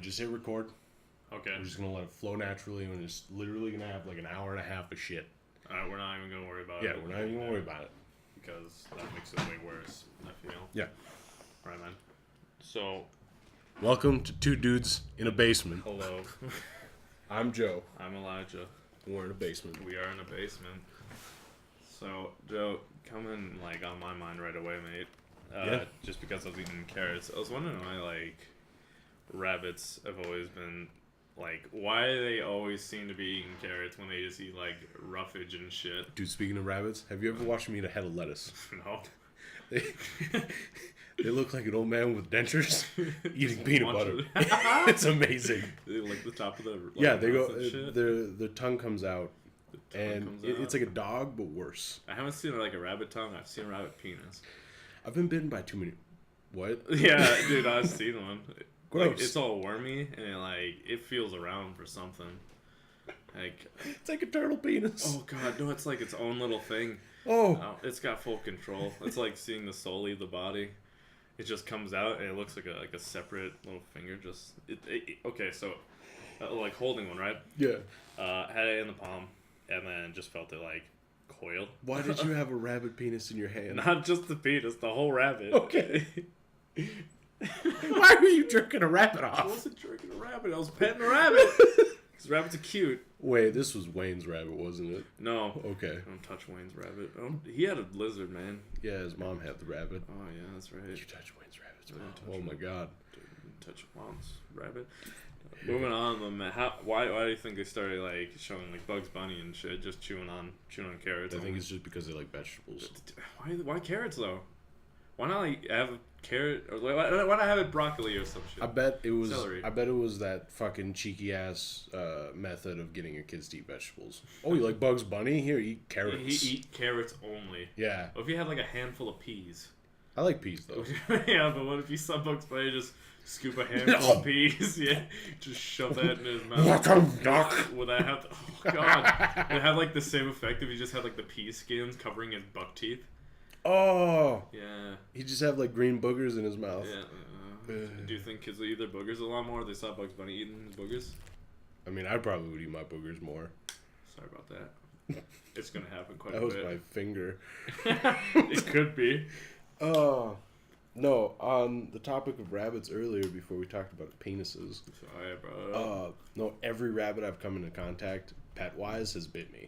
just hit record. Okay. We're just going to let it flow naturally, and we're just literally going to have like an hour and a half of shit. Alright, we're not even going to worry about it. Yeah, we're not even going to worry about it. Because that makes it way worse, I feel. Yeah. Alright, man. So. Welcome to Two Dudes in a Basement. Hello. I'm Joe. I'm Elijah. We're in a basement. We are in a basement. So, Joe, coming like on my mind right away, mate. Yeah. Just because I was eating carrots. I was wondering why, like, rabbits have always been, like, why they always seem to be eating carrots when they just eat, like, roughage and shit. Dude, speaking of rabbits, have you ever watched them eat a head of lettuce? No. They look like an old man with dentures eating peanut butter. It's amazing. They like the top of the they go. Their tongue comes out, and it's like a dog, but worse. I haven't seen like a rabbit tongue. I've seen a rabbit penis. I've been bitten by too many. What? Yeah, dude, I've seen one. Gross. Like, it's all wormy and it feels around for something. Like it's like a turtle penis. Oh god, no! It's like its own little thing. Oh, it's got full control. It's like seeing the soul leave the body. It just comes out and it looks like a separate little finger. Just okay, so like holding one, right? Yeah. Had it in the palm, and then just felt it like coil. Why did you have a rabbit penis in your hand? Not just the penis, the whole rabbit. Okay. Why were you jerking a rabbit off? I wasn't jerking a rabbit. I was petting a rabbit. Because rabbits are cute. Wait, this was Wayne's rabbit, wasn't it? No. Okay. Don't touch Wayne's rabbit. He had a lizard, man. Yeah, his mom had the rabbit. Oh, yeah, that's right. Did you touch Wayne's rabbit's mom? Oh, my God. Didn't touch Mom's rabbit. Moving on, man. Why do you think they started, like, showing, like, Bugs Bunny and shit, just chewing on carrots? I think it's just because they like vegetables. Why carrots, though? Why not, like, have a carrot? Or why not have it broccoli or some shit? I bet it was celery. I bet it was that fucking cheeky ass method of getting your kids to eat vegetables. Oh, you like Bugs Bunny? Here, eat carrots. He eat carrots only. Yeah. What if you had like a handful of peas? I like peas though. Yeah, but what if you saw Bugs Bunny just scoop a handful of peas? Yeah, just shove that in his mouth. What a duck! Would that have? Oh god, would it have like the same effect if he just had like the pea skins covering his buck teeth? Oh. Yeah. He just have like green boogers in his mouth. Yeah. Do you think kids will eat their boogers a lot more if they saw Bugs Bunny eating his boogers? I mean, I probably would eat my boogers more. Sorry about that. It's gonna happen quite a bit. That was my finger. It could be. Oh. No, on the topic of rabbits earlier, before we talked about penises. Sorry, bro. No, every rabbit I've come into contact, pet-wise, has bit me.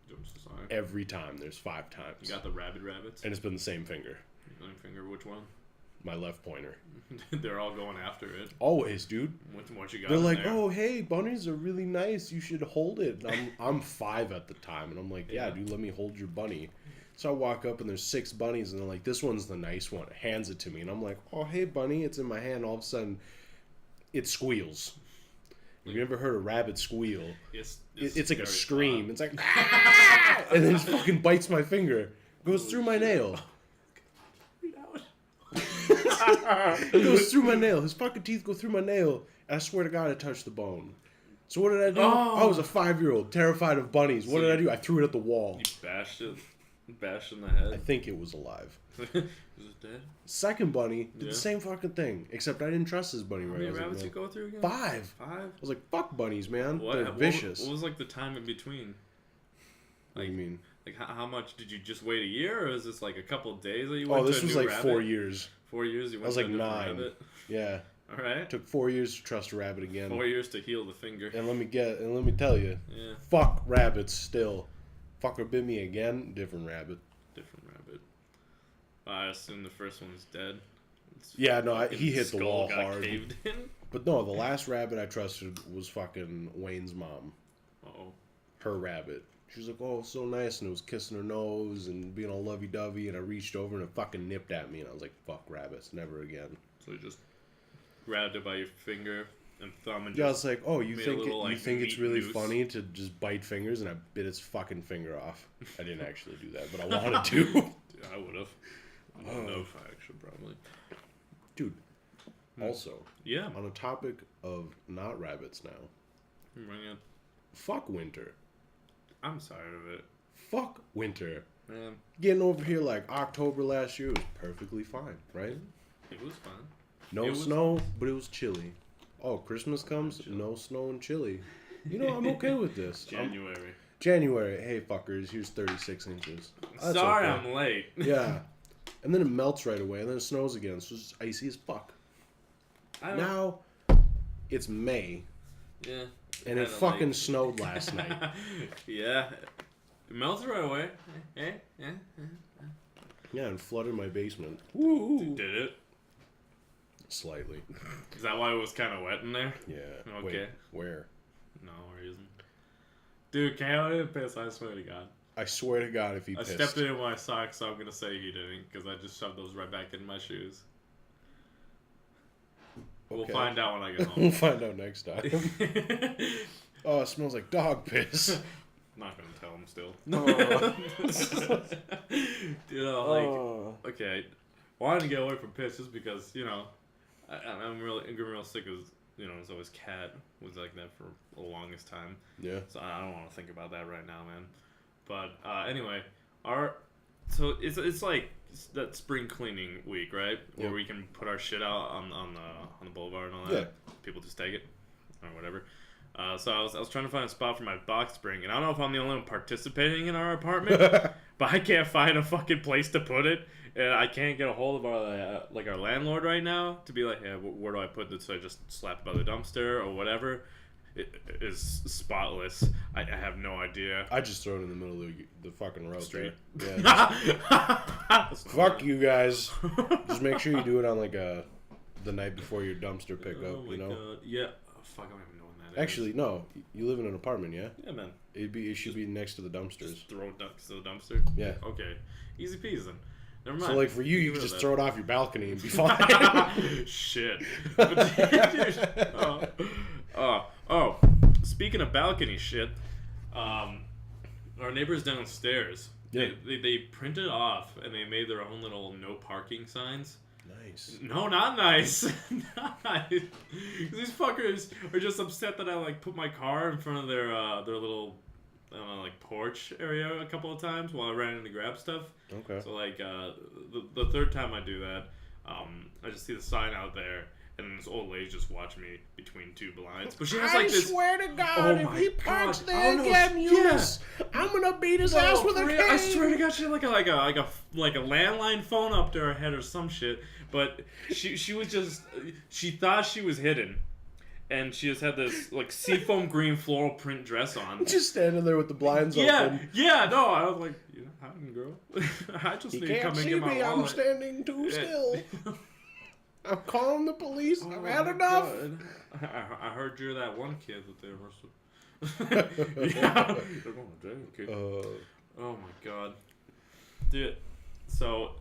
I'm so sorry. Every time. There's 5 times. You got the rabbits? And it's been the same finger. Same finger, which one? My left pointer. They're all going after it. Always, dude. What you got? They're like, there? oh, hey, bunnies are really nice. You should hold it. And I'm 5 at the time, and I'm like, yeah, dude, let me hold your bunny. So I walk up, and there's 6 bunnies, and they're like, this one's the nice one. Hands it to me, and I'm like, oh, hey, bunny, it's in my hand. All of a sudden, it squeals. Have you ever heard a rabbit squeal? It's like a scream. It's like, ah! And then it just fucking bites my finger. Goes through my nail. It goes through my nail. His fucking teeth go through my nail. And I swear to God, I touched the bone. So what did I do? Oh. I was a 5-year-old, terrified of bunnies. What did I do? I threw it at the wall. You bashed it? Bashed in the head? I think it was alive. Was it dead? Second bunny did the same fucking thing, except I didn't trust his bunny. How many rabbits you go through again? 5. 5? I was like, fuck bunnies, man. What? They're vicious. What was like the time in between? What do you mean? Like how much did you just wait a year, or is this like a couple of days that you went? Oh, this to a was new like rabbit? 4 years. 4 years. You went I was to like a different 9. Rabbit? Yeah. All right. It took 4 years to trust a rabbit again. 4 years to heal the finger. And let me tell you. Yeah. Fuck rabbits still. Fucker bit me again. Different rabbit. Different rabbit. I assume the first one's dead. Yeah, no, he hit the skull wall got hard. Caved in. But no, the last rabbit I trusted was fucking Wayne's mom. Uh-oh. Her rabbit. She was like, oh, so nice, and it was kissing her nose and being all lovey-dovey, and I reached over and it fucking nipped at me, and I was like, fuck rabbits, never again. So you just grabbed it by your finger and thumb and yeah, I was like, oh, you think little, you think it's really noose. funny to just bite fingers, and I bit its fucking finger off. I didn't actually do that, but I wanted to. Yeah, I would have. I don't know if I actually probably. Dude, also, yeah, on a topic of not rabbits now, bring it. Fuck winter. I'm tired of it. Fuck winter. Man, Getting over here like October last year was perfectly fine, right? it was fun. No snow, but it was chilly. Oh, Christmas comes, no snow and chili. You know, I'm okay with this. January. Hey, fuckers, here's 36 inches. That's Sorry, okay. I'm late. Yeah. And then it melts right away, and then it snows again, so it's just icy as fuck. Now, it's May. Yeah. And it fucking snowed last night. Yeah. It melted right away. Yeah, and flooded my basement. Woo. Did it? Slightly. Is that why it was kind of wet in there? Yeah. Okay. Wait, where? No reason. Dude, Kale didn't piss, I swear to God. I swear to God, if he pissed. I stepped in my socks, so I'm going to say he didn't, because I just shoved those right back in my shoes. Okay. We'll find out when I get home. We'll find out next time. Oh, it smells like dog piss. I'm not going to tell him still. Oh. Okay. Wanted to get away from piss just because, I'm real sick of, it's always Cat was like that for the longest time. Yeah. So I don't want to think about that right now, man. But anyway, so it's like that spring cleaning week, right? Where we can put our shit out on the boulevard and all that. Yeah. People just take it or whatever. So I was trying to find a spot for my box spring, and I don't know if I'm the only one participating in our apartment, but I can't find a fucking place to put it, and I can't get a hold of our landlord right now to be like, yeah, where do I put this? So I just slap it by the dumpster or whatever. It is spotless. I have no idea. I just throw it in the middle of the fucking road. Street. Yeah. Fuck you guys. Just make sure you do it on the night before your dumpster pickup. Oh my God. Yeah. Oh, fuck, I don't even know when that is. Actually, no. You live in an apartment, yeah? Yeah, man. It should be next to the dumpsters. Just throw it next to the dumpster. Yeah. Okay. Easy peasy then. Never mind. So like for you can just throw it off your balcony and be fine. Shit. Oh, speaking of balcony shit, our neighbors downstairs, they printed off and they made their own little no parking signs. Nice. No, not nice. Not nice. These fuckers are just upset that I put my car in front of their little porch area a couple of times while I ran in to grab stuff. Okay. So the third time I do that, I just see the sign out there, and this old lady just watching me between two blinds. But she has this. I swear to God, if he parks there again, Eunice, I'm gonna beat his ass with a cane. I swear to God, she had like a landline phone up to her head or some shit. But she was just, she thought she was hidden. And she just had this seafoam green floral print dress on. Just standing there with the blinds open. Yeah, no, I was like, hi, girl. I just need to come and get my wallet. I'm standing too still. I'm calling the police. I've had enough. I heard you're that one kid that they arrested. Yeah, they're going to jail, kid. Oh my God, dude. So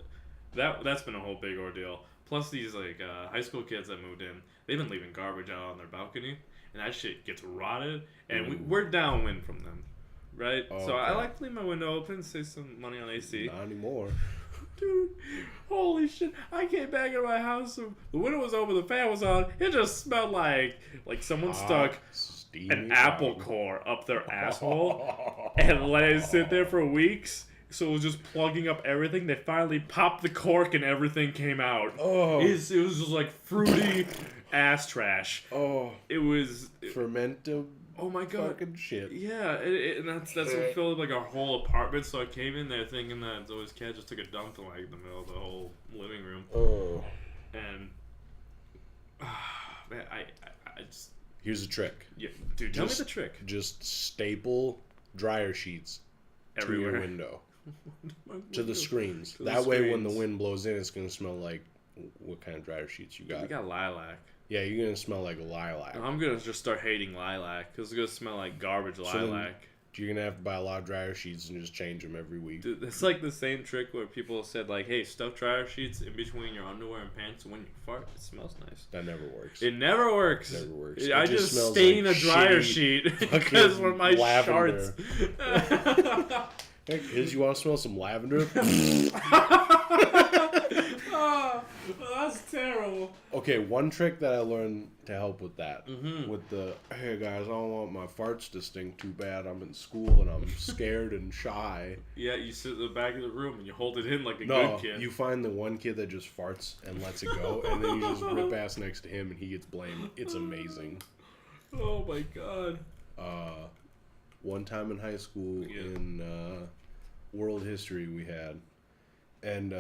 that's been a whole big ordeal. Plus these high school kids that moved in, they've been leaving garbage out on their balcony, and that shit gets rotted. And we're downwind from them, right? Oh, so okay. I like to leave my window open, save some money on AC. Not anymore. Dude, holy shit! I came back into my house. The window was open, the fan was on. It just smelled like someone stuck an apple core up their asshole and let it sit there for weeks. So it was just plugging up everything. They finally popped the cork and everything came out. Oh, it was just like fruity ass trash. Oh, it was fermented. Oh my God, fucking shit. Yeah, and that's what filled our whole apartment. So I came in there thinking that Zoe's cat just took a dump in the middle of the whole living room. Oh, and man, I just. Here's a trick. Yeah, dude, tell me the trick. Just staple dryer sheets everywhere. To your window. To the screens. That way when the wind blows in, it's going to smell like what kind of dryer sheets you got. We got lilac. Yeah, you're going to smell like lilac. I'm going to just start hating lilac because it's going to smell like garbage lilac. You're going to have to buy a lot of dryer sheets and just change them every week. Dude, it's like the same trick where people said, hey, stuff dryer sheets in between your underwear and pants, and when you fart, it smells nice. That never works. It never works. It never works. I just stain a dryer sheet because of my shorts. Hey, kids, you want to smell some lavender? That's terrible. Okay, one trick that I learned to help with that, with the, hey guys, I don't want my farts to stink too bad. I'm in school and I'm scared and shy. Yeah, you sit in the back of the room and you hold it in like a No, good kid. you find the one kid that just farts and lets it go, and then you just rip ass next to him and he gets blamed. It's amazing. Oh my god. One time in high school in world history we had, and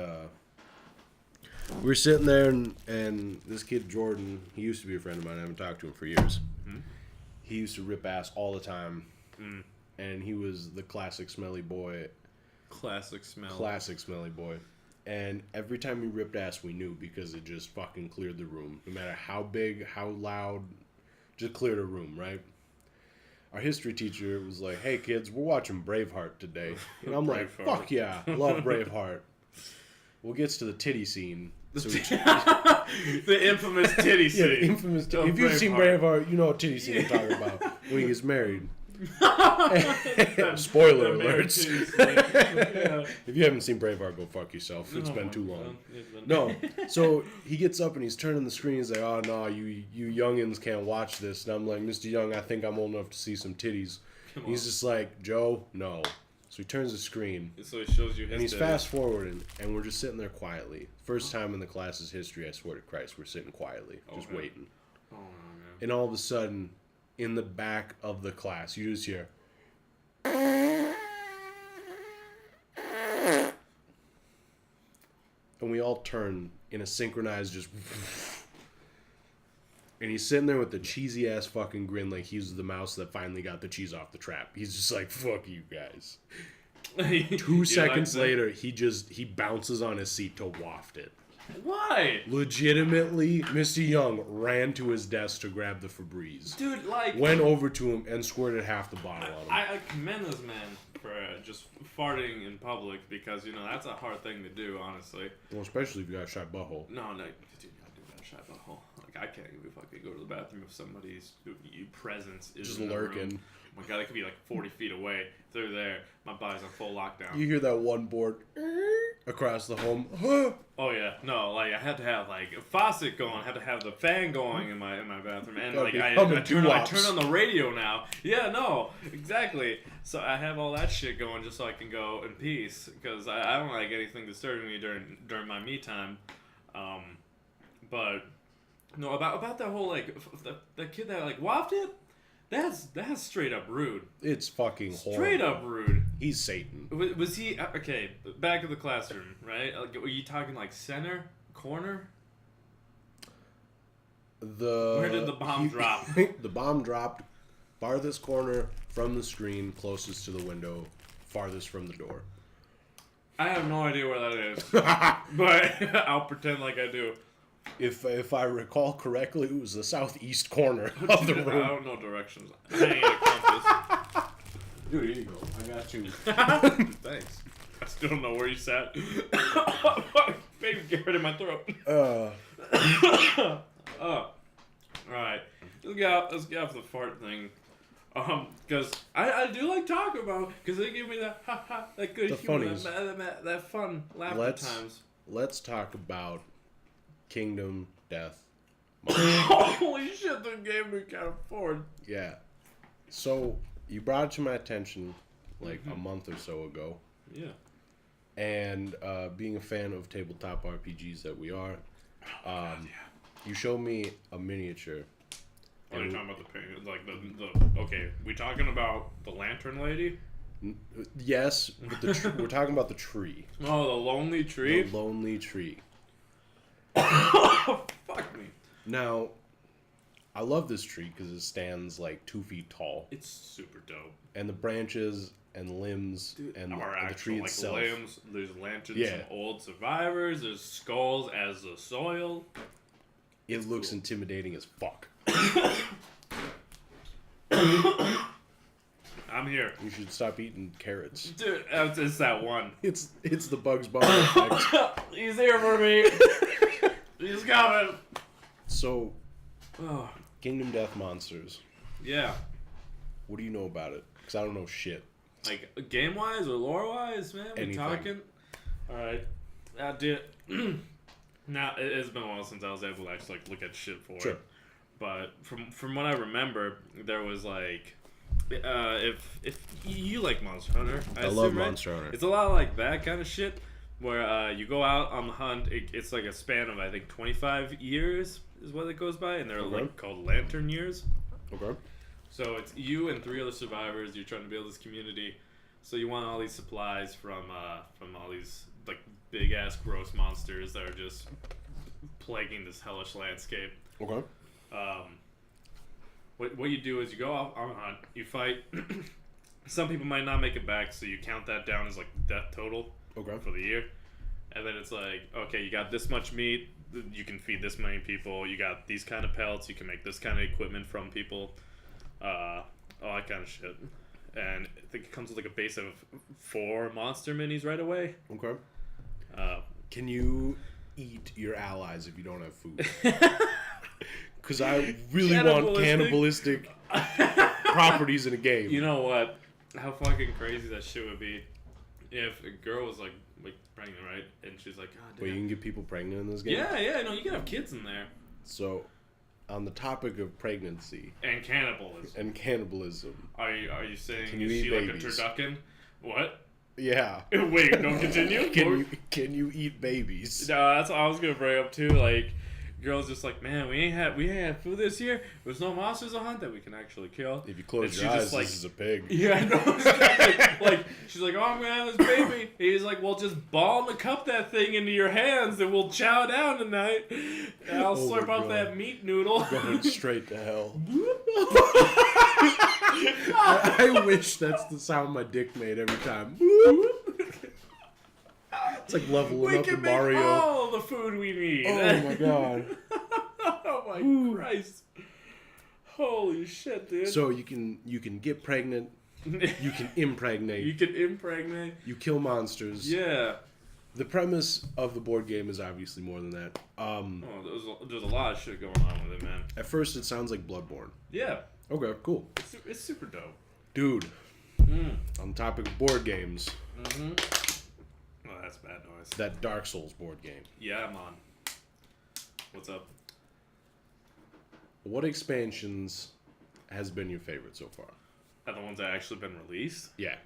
we were sitting there, and this kid Jordan, he used to be a friend of mine. I haven't talked to him for years. He used to rip ass all the time, and he was the classic smelly boy. Classic smelly boy. And every time he ripped ass, we knew, because it just fucking cleared the room. No matter how big, how loud, just cleared a room, right? Our history teacher was like, hey kids, we're watching Braveheart today. And I'm like, fuck yeah, love Braveheart. Well, it gets to the titty scene. So the infamous titty scene. Yeah, the infamous titty. If you've seen Braveheart, you know what titty scene I'm talking about. When he gets married. Spoiler alerts. If you haven't seen Braveheart, go fuck yourself. It's been too long. No. So he gets up and he's turning the screen. He's like, oh no, you youngins can't watch this. And I'm like, Mr. Young, I think I'm old enough to see some titties. He's just like, Joe, no. So he turns the screen. So he shows you his, and he's fast forwarding, and we're just sitting there quietly. First time in the class's history, I swear to Christ, we're sitting quietly, just waiting. Oh, man. And all of a sudden, in the back of the class, you just hear, and we all turn in a synchronized just, and he's sitting there with the cheesy ass fucking grin, like he's the mouse that finally got the cheese off the trap. He's just like, fuck you guys. 2 seconds later, he bounces on his seat to waft it. Why? Legitimately, Mr. Young ran to his desk to grab the Febreze. Dude, like... Went over to him and squirted half the bottle on him. I commend this man for just farting in public, because, you know, that's a hard thing to do, honestly. Well, especially if you got a shy butthole. No, dude, I do got a shy butthole. Like, I can't even fucking go to the bathroom if somebody's presence is just in the lurking. Room. Oh my god, they could be like 40 feet away. If they're there, my body's on full lockdown. You hear that one board across the home. Oh yeah, no, like I had to have like a faucet going. I had to have the fan going in my bathroom, and like I turn on the radio now. Yeah, no, exactly. So I have all that shit going just so I can go in peace, because I don't like anything disturbing me during my me time. But no, about that whole like that kid that like wafted. That's straight up rude. It's fucking horrible. Straight up rude. He's Satan. Was he okay? Back of the classroom, right? Like, were you talking like center, corner? Where did the bomb drop? The bomb dropped farthest corner from the screen, closest to the window, farthest from the door. I have no idea where that is, but I'll pretend like I do. If I recall correctly, it was the southeast corner of the room. I don't know directions. I ain't a compass. Dude, here you go. I got you. Thanks. I still don't know where you sat. Baby, get rid of my throat. Alright. Let's get off the fart thing. Because I do like talking about, because they give me that good humor, that fun laugh at times. Let's talk about Kingdom Death. Holy shit, the game we can't afford. Yeah. So, you brought it to my attention like a month or so ago. Yeah. And being a fan of tabletop RPGs that we are, you showed me a miniature. Are you talking about the painting? Like the okay, we talking about the lantern lady? Yes, but we're talking about the tree. Oh, the lonely tree? The lonely tree. Fuck me. Now, I love this tree because it stands like 2 feet tall. It's super dope. And the branches and limbs and the tree like itself. Limbs, there's lanterns from old survivors, there's skulls as the soil. It looks intimidating as fuck. I'm here. You should stop eating carrots. Dude, it's that one. It's the Bugs Bunny effect. He's here for me. He's coming. So, Kingdom Death Monsters. Yeah. What do you know about it? Because I don't know shit. Like, game-wise or lore-wise, man? We Anything. talking? Alright. Dude. Now it's been a while since I was able to actually look at shit for Sure. it. But from what I remember, there was like, if you like Monster Hunter, I love Monster Hunter. It's a lot like that kind of shit, where you go out on the hunt. It's like a span of I think 25 years is what it goes by, and they're like called lantern years. Okay. So it's you and 3 other survivors. You're trying to build this community. So you want all these supplies from all these like big ass gross monsters that are just plaguing this hellish landscape. Okay. What you do is you go out on a hunt, you fight. Some people might not make it back, so you count that down as like death total for the year. And then it's like, okay, you got this much meat, you can feed this many people. You got these kind of pelts, you can make this kind of equipment from people, all that kind of shit. And I think it comes with like a base of 4 monster minis right away. Okay. Can you eat your allies if you don't have food? Because I really want cannibalistic properties in a game. You know what? How fucking crazy that shit would be if a girl was like pregnant, right? And she's like, God damn. Wait, you can get people pregnant in this game? Yeah, no, you can have kids in there. So, on the topic of pregnancy and cannibalism, are you saying can you is eat she babies? Like a turducken? What? Yeah. Wait, don't continue. Can you eat babies? No, that's what I was gonna bring up too. Like, girls just like, man, we ain't had food this year. There's no monsters to hunt that we can actually kill. If you close your eyes, this is a pig. Yeah, I know. Like, she's like, oh, I'm gonna have this baby. He's like, well, just ball and cup that thing into your hands, and we'll chow down tonight. And I'll slurp up that meat noodle. Going straight to hell. I wish that's the sound my dick made every time. It's like leveling up in Mario. We can make all the food we need. Oh my god. Oh my Christ. Holy shit, dude. So you can get pregnant. You can impregnate. You kill monsters. Yeah. The premise of the board game is obviously more than that. There's a lot of shit going on with it, man. At first, it sounds like Bloodborne. Yeah. Okay, cool. It's super dope. Dude, on the topic of board games. Mm-hmm. Oh, that's bad noise. That Dark Souls board game. Yeah, I'm on. What's up? What expansions has been your favorite so far? Are the ones that actually been released? Yeah.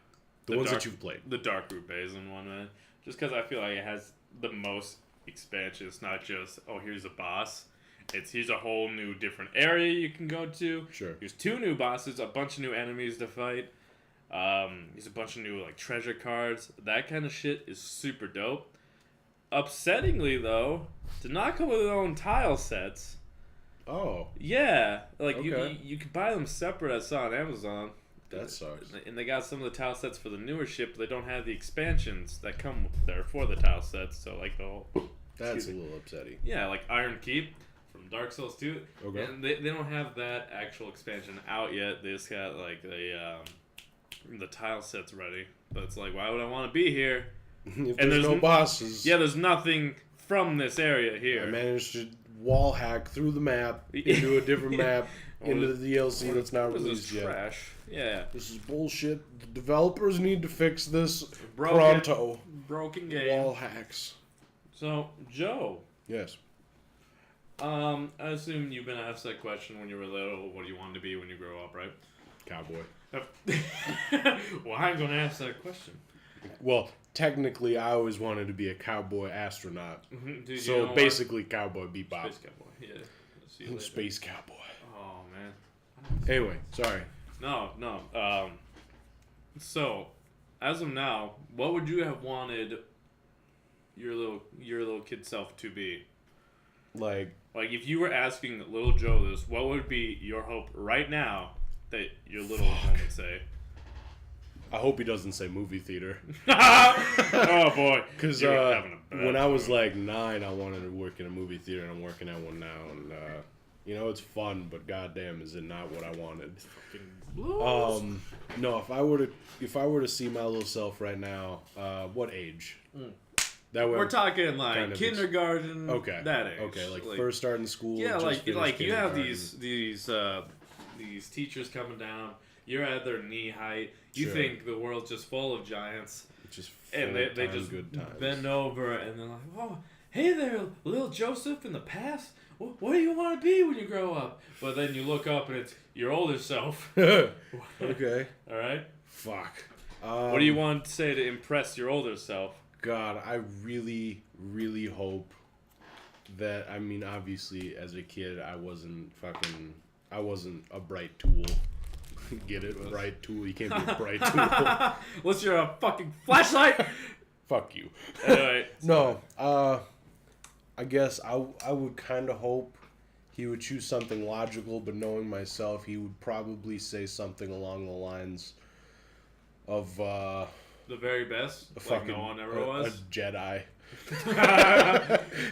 The ones that you've played. The Dark Root Basin one, man. Just because I feel like it has the most expansions, not just, oh, here's a boss. Here's a whole new different area you can go to. Sure. Here's 2 new bosses, a bunch of new enemies to fight. There's a bunch of new like treasure cards. That kind of shit is super dope. Upsettingly though, did not come with their own tile sets. Oh. Yeah, like okay. you can buy them separate. I saw on Amazon. That sucks. And they got some of the tile sets for the newer ship, but they don't have the expansions that come there for the tile sets. So like the whole. That's a little upsetting. Yeah, like Iron Keep from Dark Souls 2. Okay. And they don't have that actual expansion out yet. They just got like the tile sets ready. But it's like, why would I want to be here? If there's no bosses. Yeah, there's nothing from this area here. I managed to wall hack through the map into a different map into the DLC that's not released yet. Trash. Yeah. This is bullshit. The developers need to fix this pronto. Broken game. Wall hacks. So, Joe. Yes. I assume you've been asked that question when you were little. What do you want to be when you grow up, right? Cowboy. Well, I'm going to ask that question. Well, technically, I always wanted to be a cowboy astronaut. Dude, so you know basically, Cowboy Bebop. Space Cowboy. Yeah. See you later. Space Cowboy. Oh man. Anyway, sorry. No. So, as of now, what would you have wanted your little kid self to be? Like if you were asking little Joe this, what would be your hope right now that your little one would say? I hope he doesn't say movie theater. Oh boy, because when I was like 9, I wanted to work in a movie theater, and I'm working at one now, and it's fun, but goddamn, is it not what I wanted? No, if I were to see my little self right now, what age? That we're talking like kind of kindergarten. Okay, that age. Okay, like first starting school. Yeah, like you have these teachers coming down. You're at their knee height. You think the world's just full of giants. Just and they just good times. bend over and they're like, oh, hey there, little Joseph in the past. What do you want to be when you grow up? But then you look up and it's your older self. Okay. All right. Fuck. What do you want to say to impress your older self? God, I really, really hope that, I mean, obviously, as a kid, I wasn't a bright tool. Get it? Bright tool. You can't be a bright tool. What's your fucking flashlight? Fuck you. Anyway. No, I guess I would kind of hope he would choose something logical, but knowing myself, he would probably say something along the lines of, the very best? Like no one ever was? A Jedi.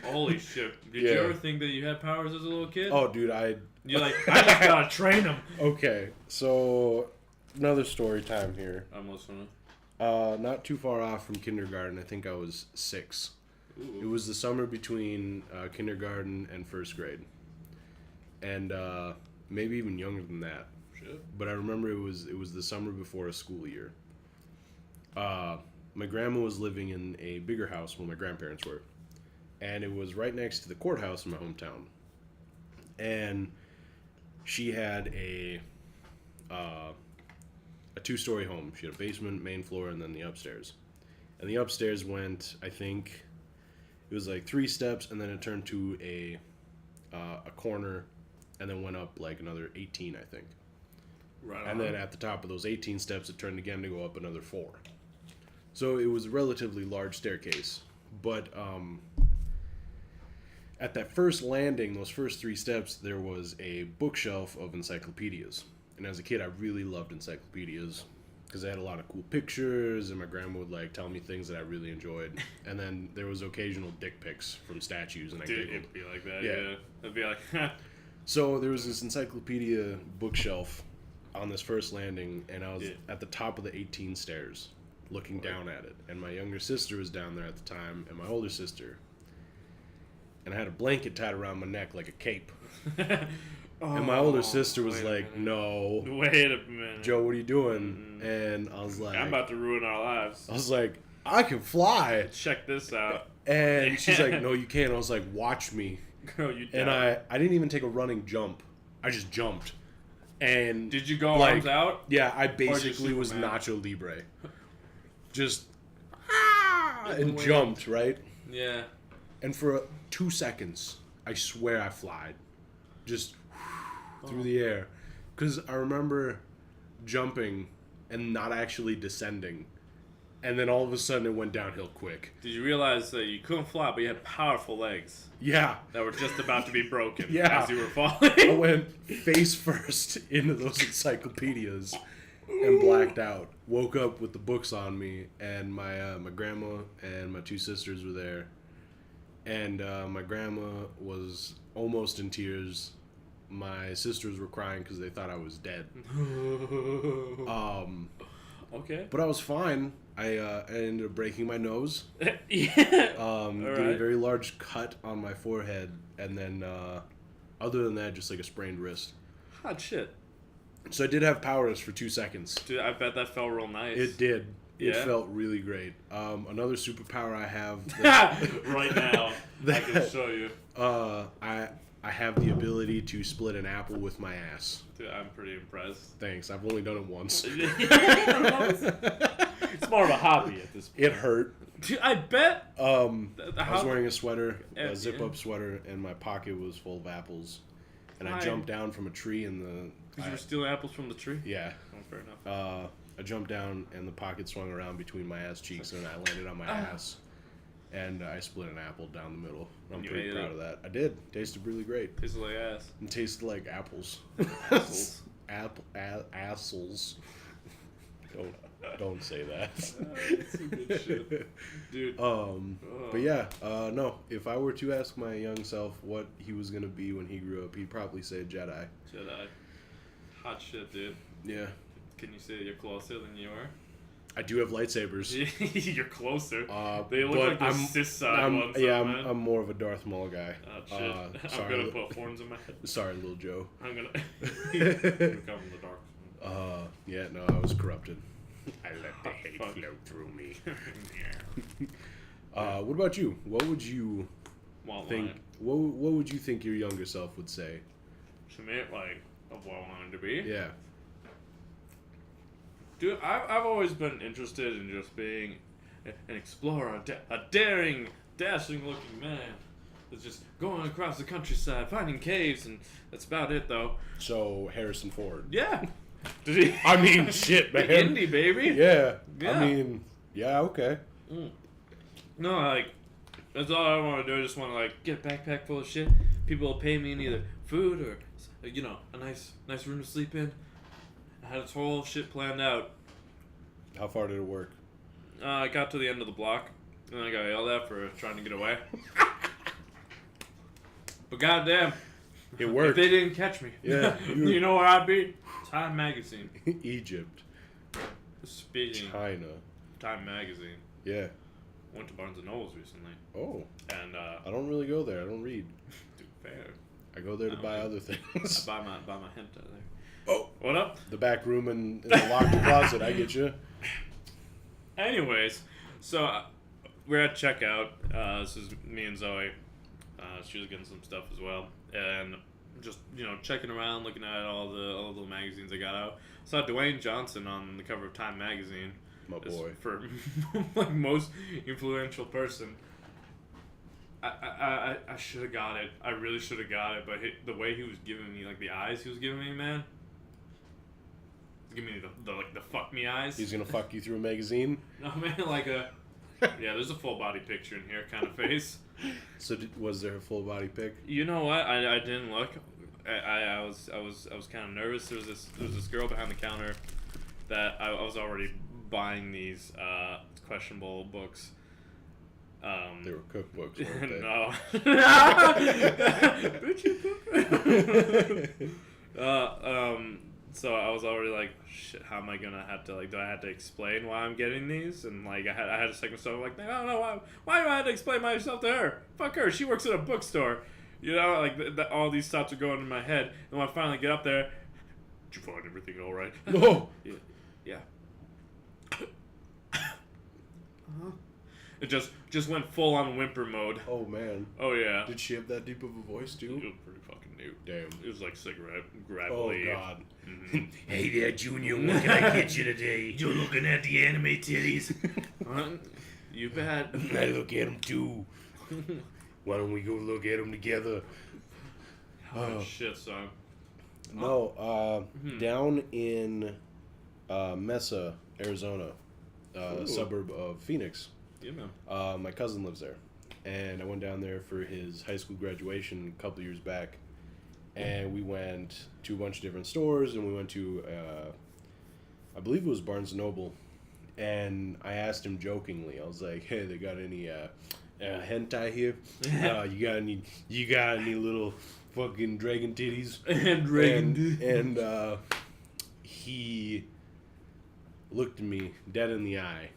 Holy shit. Did you ever think that you had powers as a little kid? Oh, dude, You're like, I just gotta train them. Okay, so another story time here. I'm listening. Not too far off from kindergarten. I think I was 6. Ooh. It was the summer between kindergarten and first grade. And maybe even younger than that. Shit. But I remember it was the summer before a school year. My grandma was living in a bigger house where my grandparents were. And it was right next to the courthouse in my hometown. And she had a 2-story home. She had a basement, main floor, and then the upstairs. And the upstairs went, I think, it was like 3 steps, and then it turned to a corner, and then went up like another 18, I think. Right on. And then at the top of those 18 steps, it turned again to go up another 4. So it was a relatively large staircase. But at that first landing, those first 3 steps, there was a bookshelf of encyclopedias. And as a kid, I really loved encyclopedias because they had a lot of cool pictures, and my grandma would like tell me things that I really enjoyed. And then there was occasional dick pics from statues, and I giggled. It'd be like that, yeah. It'd be like, So there was this encyclopedia bookshelf on this first landing, and I was at the top of the 18 stairs looking down at it. And my younger sister was down there at the time, and my older sister. And I had a blanket tied around my neck like a cape. And my older sister was like, no. Wait a minute. Joe, what are you doing? And I was like, I'm about to ruin our lives. I was like, I can fly. Check this out. And she's like, no, you can't. I was like, watch me. Girl, you And I didn't even take a running jump. I just jumped. And did you go arms out? Yeah, I basically was Nacho Libre. Just and jumped, right? Yeah. And for 2 seconds, I swear I flied. Just through the air. Because I remember jumping and not actually descending. And then all of a sudden it went downhill quick. Did you realize that you couldn't fly, but you had powerful legs? Yeah. That were just about to be broken Yeah. as you were falling. I went face first into those encyclopedias and blacked out. Woke up with the books on me, and my grandma and my 2 sisters were there. And my grandma was almost in tears. My sisters were crying because they thought I was dead. Okay. But I was fine. I ended up breaking my nose. Yeah. Did right. a very large cut on my forehead, and then other than that, just like a sprained wrist. Hot shit. So I did have powers for 2 seconds. Dude, I bet that felt real nice. It did. It Yeah? felt really great. Another superpower I have. Right now, I can show you. I have the ability to split an apple with my ass. Dude, I'm pretty impressed. Thanks. I've only done it once. It's more of a hobby at this point. It hurt. Dude, I bet. I was wearing a sweater, a Yeah. zip-up sweater, and my pocket was full of apples. And I Fine. jumped down from a tree in the... Because you were stealing apples from the tree? Yeah. Oh, fair enough. I jumped down, and the pocket swung around between my ass cheeks, and I landed on my ass. And I split an apple down the middle. I'm You pretty ate proud it? of that. I did. Tasted really great. Tastes like ass. It tasted like apples. Apples. Assholes. Don't say that. That's some good shit. Dude. But yeah, no. If I were to ask my young self what he was gonna be when he grew up, he'd probably say Jedi. Jedi. Hot shit, dude. Yeah. Can you say that you're closer than you are? I do have lightsabers. You're closer. but They look like the cis side ones. Yeah, man. I'm more of a Darth Maul guy. Oh, shit. I'm gonna put horns in my head. Sorry, little Joe. I'm gonna become the dark. Yeah, no, I was corrupted. I let the hate flow through me. What about you? What would you Won't think? lie. What would you think your younger self would say? To me, like, of what I wanted to be. Yeah. Dude, I've always been interested in just being an explorer, a daring, dashing-looking man that's just going across the countryside, finding caves, and that's about it, though. So Harrison Ford. Yeah. Did he? I mean, shit, man. Indie, baby. Yeah. Yeah. I mean, yeah, okay. No, like, that's all I want to do. I just want to, like, get a backpack full of shit. People will pay me in either food or, you know, a nice room to sleep in. I had this whole shit planned out. How far did it work? I got to the end of the block, and I got yelled at for trying to get away. But goddamn, It worked. if they didn't catch me, Yeah. you know where I'd be? Time Magazine. Egypt. Speaking China. Time Magazine. Yeah. Went to Barnes & Noble's recently. Oh. And, I don't really go there. I don't read. dude, fair. I go there to buy other I things. buy my hentai there. Oh. What up? The back room in the locked closet. I get you. Anyways, so we're at checkout. This is me and Zoe. She was getting some stuff as well, and just checking around, looking at all the magazines I got out. Saw Dwayne Johnson on the cover of Time Magazine. My boy. For like most influential person. I should have got it. I really should have got it, but the way he was giving me, like the eyes he was giving me, man. Give me the fuck me eyes. He's gonna fuck you through a magazine. No man, like a there's a full body picture in here kind of face. So was there a full body pic? You know what? I didn't look. I was kind of nervous. There was this girl behind the counter that I was already buying these questionable books. They were cookbooks, weren't they? No. Bitch, you cook. So I was already like, shit, how am I gonna have to, like, do I have to explain why I'm getting these? And like I had a second so like, I don't know why do I have to explain myself to her? Fuck her, she works at a bookstore. You know, like all these thoughts are going in my head, and when I finally get up there, did you find everything all right? No. Yeah. It just went full on whimper mode. Oh man. Oh yeah. Did she have that deep of a voice too? It was pretty fucking new. Damn. It was like cigarette Oh gravelly. god. Mm-hmm. Hey there, Junior. What can I get you today? You're looking at the anime titties. You bet. I look at them too. Why don't we go look at them together? Oh shit, son. No, down in Mesa, Arizona, a suburb of Phoenix. Yeah, man. My cousin lives there, and I went down there for his high school graduation a couple years back, and we went to a bunch of different stores, and we went to, I believe it was Barnes & Noble, and I asked him jokingly, I was like, hey, they got any hentai here? You got any little fucking dragon titties? and he looked at me dead in the eye.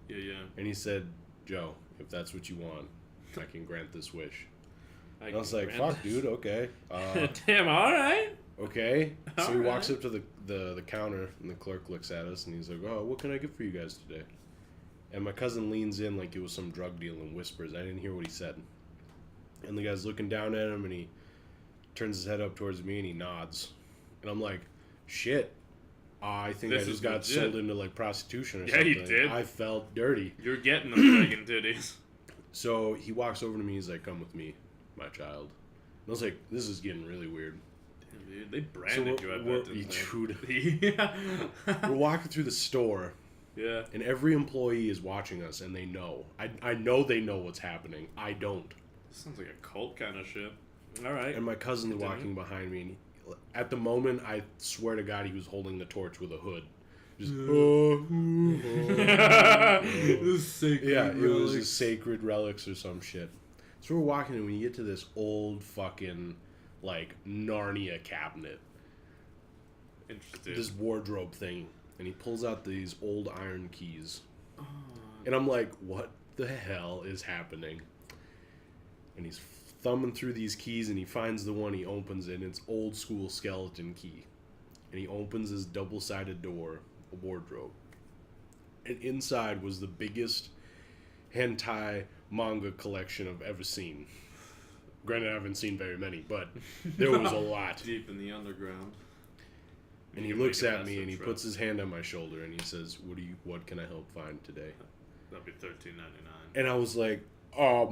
Yeah. And he said, Joe, if that's what you want, I can grant this wish. And I was like, fuck, dude, okay. Damn, alright. Okay. So he walks Alright. up to the counter, and the clerk looks at us, and he's like, oh, what can I get for you guys today? And my cousin leans in like it was some drug deal and whispers. I didn't hear what he said. And the guy's looking down at him, and he turns his head up towards me, and he nods. And I'm like, shit. I think This I just is got legit. sold into like prostitution or Yeah, something. you did. I felt dirty. You're getting them dragon titties. So he walks over to me. He's like, "Come with me, my child." And I was like, "This is getting really weird." Damn, dude, they branded you, I bet, didn't Dude, they? Yeah. we're walking through the store, Yeah. and every employee is watching us, and they know. I know they know what's happening. I don't. Sounds like a cult kind of shit. Alright. And my cousin's Continue. walking behind me, and at the moment, I swear to God, he was holding the torch with a hood. Just, yeah, it was a sacred relics or some shit. So we're walking, and we get to this old fucking, like, Narnia cabinet. Interesting. This wardrobe thing, and he pulls out these old iron keys. And I'm like, what the hell is happening? And he's thumbing through these keys, and he finds the one, he opens it, and it's old school skeleton key. And he opens his double-sided door, a wardrobe. And inside was the biggest hentai manga collection I've ever seen. Granted, I haven't seen very many, but there was a lot. Deep in the underground. And he looks at me and he puts his hand on my shoulder and he says, "What can I help find today?" That'll be $13.99. And I was like, what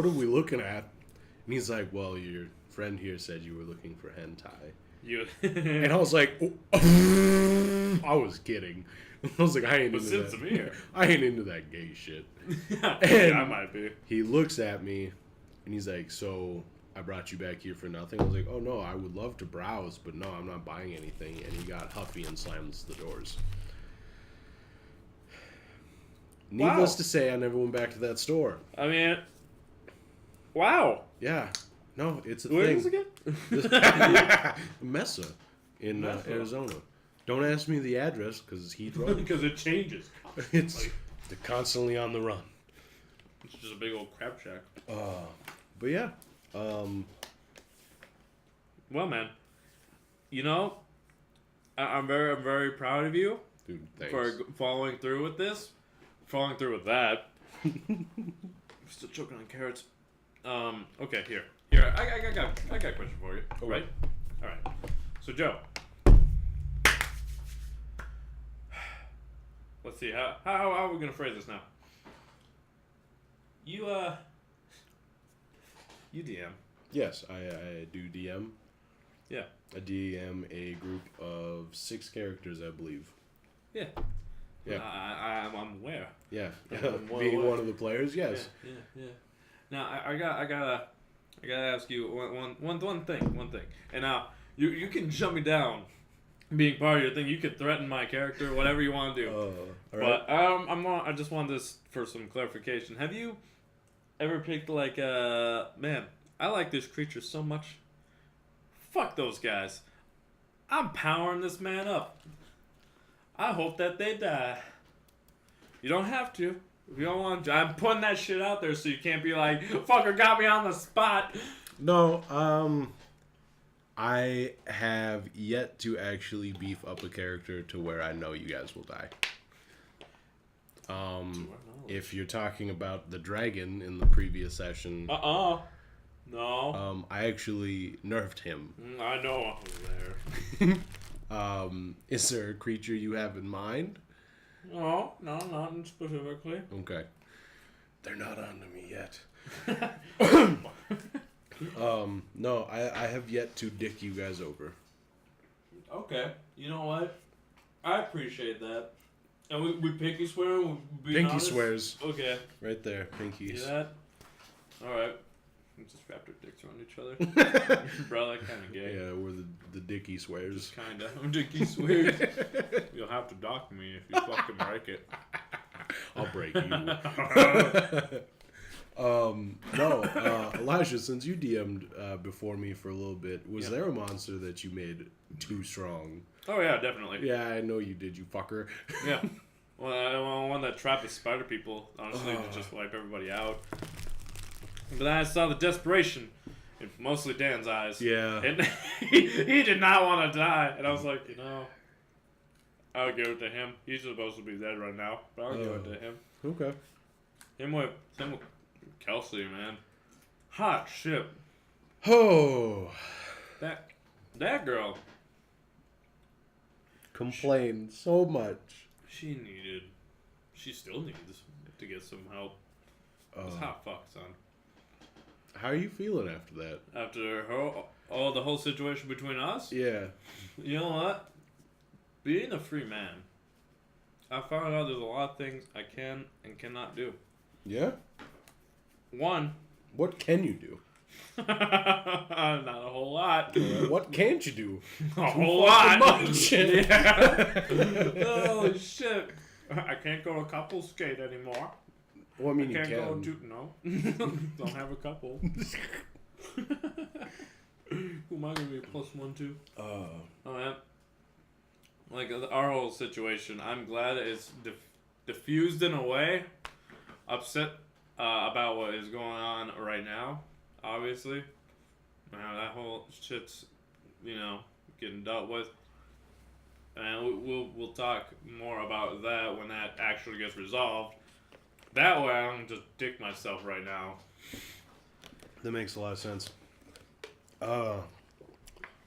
are we looking at? And he's like, "Well, your friend here said you were looking for hentai." And I was like, I was kidding. I was like, I ain't into that. I ain't into that gay shit. And I might be. He looks at me and he's like, "So I brought you back here for nothing?" I was like, "Oh no, I would love to browse, but no, I'm not buying anything." And he got huffy and slams the doors. Needless to say, I never went back to that store. I mean, wow. Yeah. No, it's a Where thing. is it again? Mesa in Arizona. Don't ask me the address because he drove. Because it changes. It's they're constantly on the run. It's just a big old crab shack. But yeah. Well, man, you know, I'm very proud of you, dude, thanks. For following through with this, following through with that. I'm still choking on carrots. Okay, here, I got a question for you. Okay. Right? All right. So, Joe, let's see how are we gonna phrase this now? You DM. Yes, I do DM. Yeah. I DM a group of 6 characters, I believe. Yeah. Yeah. I'm aware. Yeah. I'm well Being aware. one of the players, yes. Yeah. Now I gotta ask you one thing. And now you can shut me down, being part of your thing. You can threaten my character, whatever you want to do. All right. But I just want this for some clarification. Have you ever picked like man? I like this creature so much. Fuck those guys. I'm powering this man up. I hope that they die. You don't have to. If you don't want to. I'm putting that shit out there so you can't be like, fucker got me on the spot. No, I have yet to actually beef up a character to where I know you guys will die. If you're talking about the dragon in the previous session... No. I actually nerfed him. I know I was there. Is there a creature you have in mind? No, not specifically. Okay. They're not onto me yet. No, I have yet to dick you guys over. Okay. You know what? I appreciate that. And we pinky swear? Pinky honest? Swears. Okay. Right there, pinkies. See that? Alright. We just wrapped our dicks around each other. Bro, that kind of gay. Yeah, we're the dicky swears. Kind of. Dicky swears. You'll have to dock me if you fucking break it. I'll break you. No, Elijah, since you DM'd before me for a little bit, was there a monster that you made too strong? Oh, yeah, definitely. Yeah, I know you did, you fucker. Yeah. Well, one that trapped the spider people, honestly, to just wipe everybody out. But then I saw the desperation in mostly Dan's eyes. Yeah. And he did not want to die. And I was like, I'll give it to him. He's supposed to be dead right now, but I'll give it to him. Okay. Him with Kelsey, man. Hot shit. Oh. That girl. Complained so much. She still needs to get some help. It's hot fuck, son. How are you feeling after that? After the whole situation between us? Yeah. You know what? Being a free man, I found out there's a lot of things I can and cannot do. Yeah? One. What can you do? Not a whole lot. What can't you do? A whole lot. Much. Yeah. Holy shit. I can't go to couple skate anymore. Well, I mean, you can. Go to, no. Don't have a couple. Who am I going to be +1 to? Oh, yeah. Like, our whole situation, I'm glad it's diffused in a way. Upset about what is going on right now, obviously. That whole shit's, getting dealt with. And we'll talk more about that when that actually gets resolved. That way, I'm just dick myself right now. That makes a lot of sense.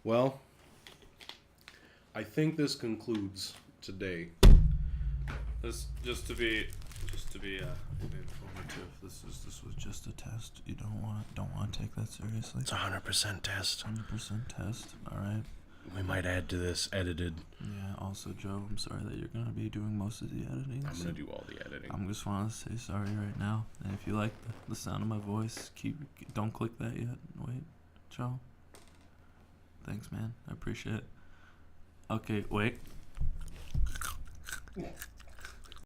Well, I think this concludes today. This just to be informative. This was just a test. You don't want to take that seriously. It's a 100% test. 100% test. All right. We might add to this edited. Yeah. Also, Joe, I'm sorry that you're gonna be doing most of the editing. I'm gonna do all the editing. I'm just want to say sorry right now. And if you like the sound of my voice, don't click that yet. Wait, Joe. Thanks, man. I appreciate it. Okay, wait.